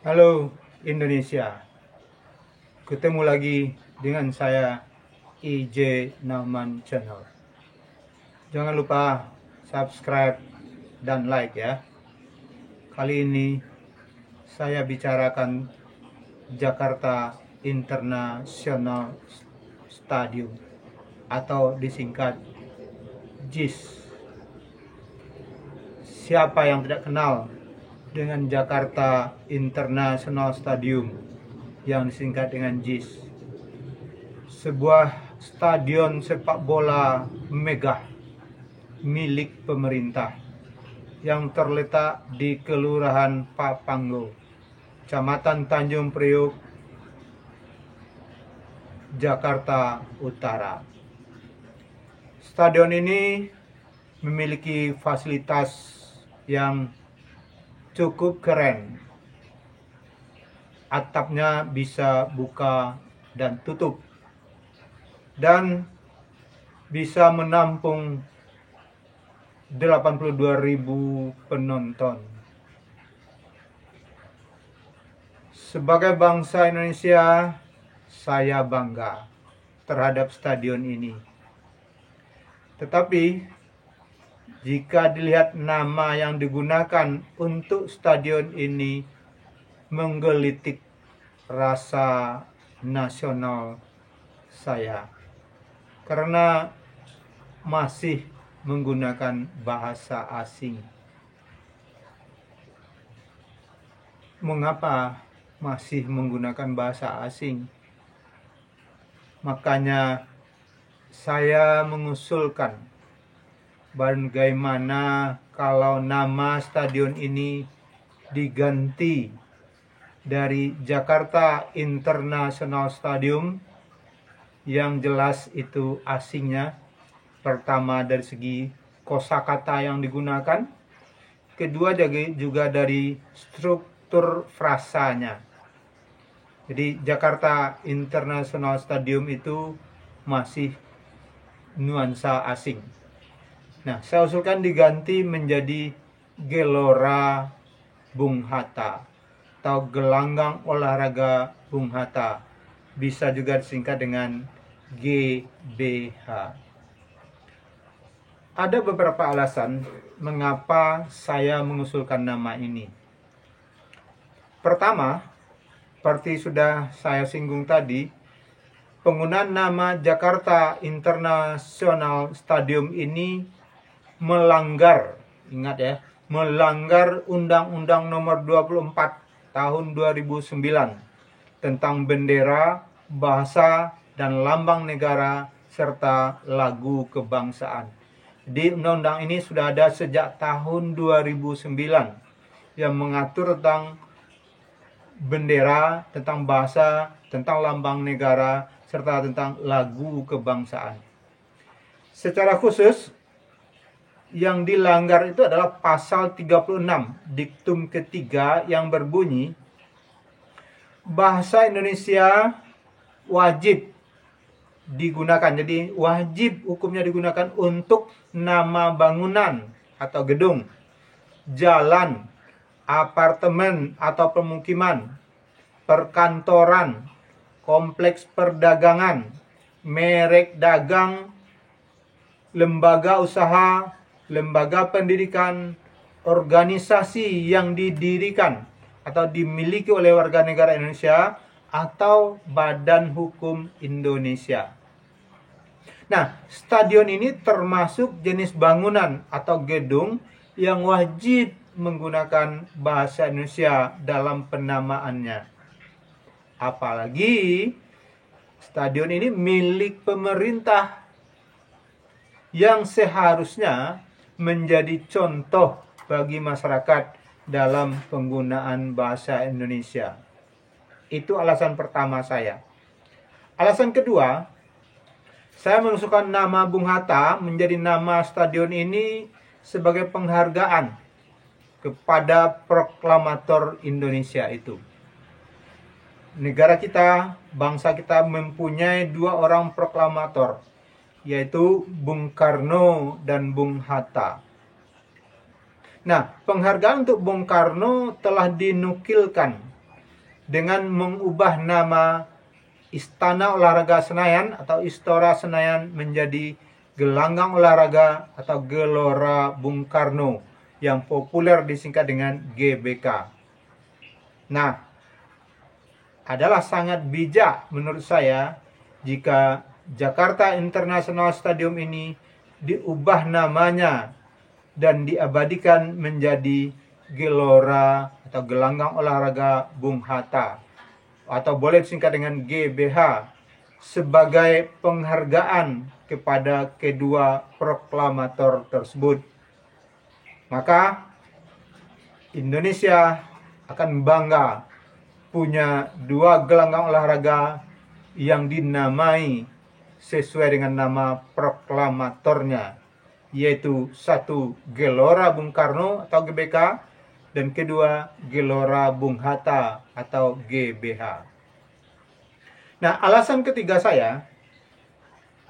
Halo Indonesia, ketemu lagi dengan saya IJ Nauman Channel. Jangan lupa subscribe dan like ya. Kali ini saya bicarakan Jakarta International Stadium atau disingkat JIS. Siapa yang tidak kenal dengan Jakarta International Stadium yang disingkat dengan JIS? Sebuah stadion sepak bola megah milik pemerintah yang terletak di Kelurahan Papanggo, Kecamatan Tanjung Priok, Jakarta Utara. Stadion ini memiliki fasilitas yang cukup keren. Atapnya bisa buka dan tutup dan bisa menampung 82.000 penonton. Sebagai bangsa Indonesia, saya bangga terhadap stadion ini. Tetapi jika dilihat nama yang digunakan untuk stadion ini menggelitik rasa nasional saya, karena masih menggunakan bahasa asing. Mengapa masih menggunakan bahasa asing? Makanya saya mengusulkan bagaimana kalau nama stadion ini diganti dari Jakarta International Stadium, yang jelas itu asingnya. Pertama dari segi kosakata yang digunakan, kedua juga dari struktur frasanya. Jadi Jakarta International Stadium itu masih nuansa asing. Nah, saya usulkan diganti menjadi Gelora Bung Hatta atau Gelanggang Olahraga Bung Hatta. Bisa juga disingkat dengan GBH. Ada beberapa alasan mengapa saya mengusulkan nama ini. Pertama, seperti sudah saya singgung tadi, penggunaan nama Jakarta International Stadium ini melanggar, ingat ya, melanggar Undang-Undang Nomor 24 Tahun 2009 tentang bendera, bahasa, dan lambang negara serta lagu kebangsaan. Di undang-undang ini sudah ada sejak tahun 2009 yang mengatur tentang bendera, tentang bahasa, tentang lambang negara, serta tentang lagu kebangsaan. Secara khusus, yang dilanggar itu adalah pasal 36 diktum ketiga yang berbunyi bahasa Indonesia wajib digunakan. Jadi wajib hukumnya digunakan untuk nama bangunan atau gedung, jalan, apartemen atau pemukiman, perkantoran, kompleks perdagangan, merek dagang, lembaga usaha, lembaga pendidikan, organisasi yang didirikan atau dimiliki oleh warga negara Indonesia, atau badan hukum Indonesia. Nah, stadion ini termasuk jenis bangunan atau gedung yang wajib menggunakan bahasa Indonesia dalam penamaannya. Apalagi stadion ini milik pemerintah yang seharusnya menjadi contoh bagi masyarakat dalam penggunaan bahasa Indonesia. Itu alasan pertama saya. Alasan kedua, saya mengusulkan nama Bung Hatta menjadi nama stadion ini sebagai penghargaan kepada proklamator Indonesia itu. Negara kita, bangsa kita mempunyai dua orang proklamator, yaitu Bung Karno dan Bung Hatta. Nah, penghargaan untuk Bung Karno telah dinukilkan dengan mengubah nama Istana Olahraga Senayan atau Istora Senayan menjadi Gelanggang Olahraga atau Gelora Bung Karno yang populer disingkat dengan GBK. Nah, adalah sangat bijak menurut saya jika Jakarta International Stadium ini diubah namanya dan diabadikan menjadi Gelora atau Gelanggang Olahraga Bung Hatta, atau boleh disingkat dengan GBH, sebagai penghargaan kepada kedua proklamator tersebut. Maka Indonesia akan bangga punya dua gelanggang olahraga yang dinamai sesuai dengan nama proklamatornya, yaitu satu Gelora Bung Karno atau GBK, dan kedua Gelora Bung Hatta atau GBH. Nah, alasan ketiga saya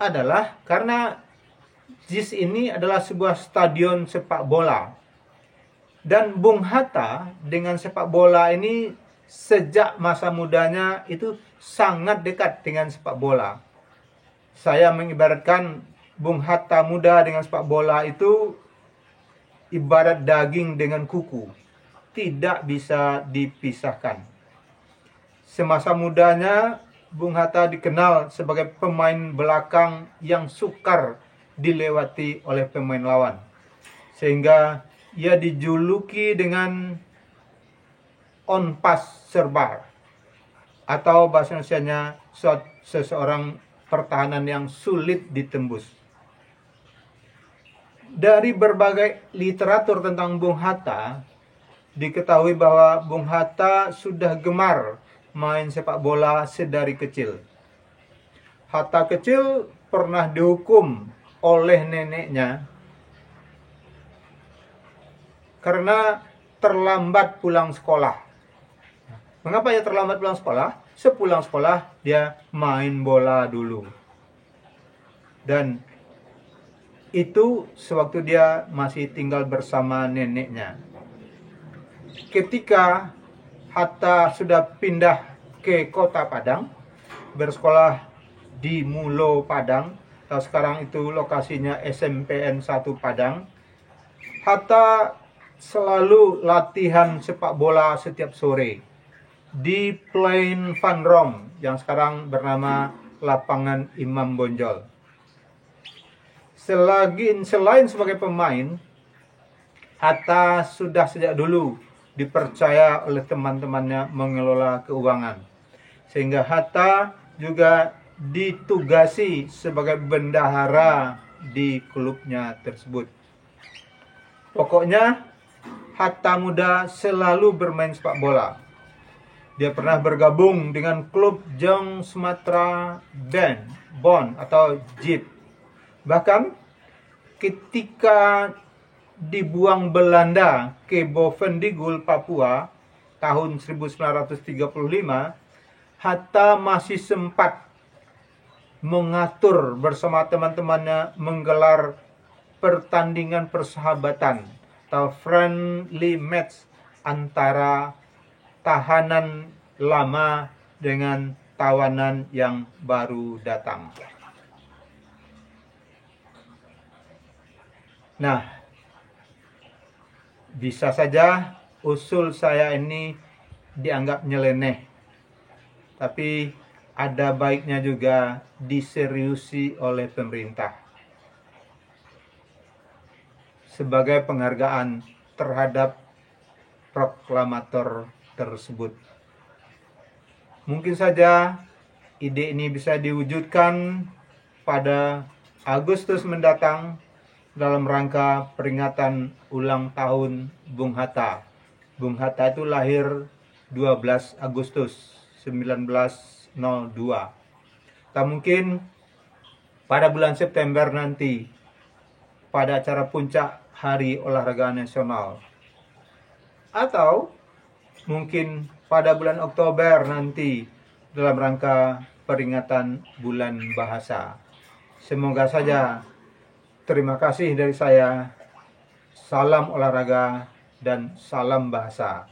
adalah karena JIS ini adalah sebuah stadion sepak bola. Dan Bung Hatta dengan sepak bola ini sejak masa mudanya itu sangat dekat dengan sepak bola. Saya mengibaratkan Bung Hatta muda dengan sepak bola itu ibarat daging dengan kuku, tidak bisa dipisahkan. Semasa mudanya, Bung Hatta dikenal sebagai pemain belakang yang sukar dilewati oleh pemain lawan, sehingga ia dijuluki dengan on pass serbar, atau bahasa Indonesianya seseorang pertahanan yang sulit ditembus. Dari berbagai literatur tentang Bung Hatta, diketahui bahwa Bung Hatta sudah gemar main sepak bola sedari kecil. Hatta kecil pernah dihukum oleh neneknya karena terlambat pulang sekolah. Mengapa ia terlambat pulang sekolah? Sepulang sekolah dia main bola dulu. Dan itu sewaktu dia masih tinggal bersama neneknya. Ketika Hatta sudah pindah ke Kota Padang, bersekolah di Mulo Padang, atau sekarang itu lokasinya SMPN 1 Padang, Hatta selalu latihan sepak bola setiap sore di Plain Van Rom yang sekarang bernama Lapangan Imam Bonjol. Selain sebagai pemain, Hatta sudah sejak dulu dipercaya oleh teman-temannya mengelola keuangan, sehingga Hatta juga ditugasi sebagai bendahara di klubnya tersebut. Pokoknya Hatta muda selalu bermain sepak bola. Dia pernah bergabung dengan klub Jong Sumatera Bond atau JIP. Bahkan ketika dibuang Belanda ke Bovendigul, Papua tahun 1935, Hatta masih sempat mengatur bersama teman-temannya menggelar pertandingan persahabatan atau friendly match antara tahanan lama dengan tawanan yang baru datang. Nah, bisa saja usul saya ini dianggap nyeleneh, tapi ada baiknya juga diseriusi oleh pemerintah sebagai penghargaan terhadap proklamator tersebut. Mungkin saja ide ini bisa diwujudkan pada Agustus mendatang dalam rangka peringatan ulang tahun Bung Hatta. Bung Hatta itu lahir 12 Agustus 1902. Tak mungkin pada bulan September nanti, pada acara puncak Hari Olahraga Nasional. Atau mungkin pada bulan Oktober nanti dalam rangka peringatan Bulan Bahasa. Semoga saja. Terima kasih dari saya. Salam olahraga dan salam bahasa.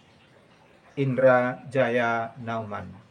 Indra Jaya Nauman.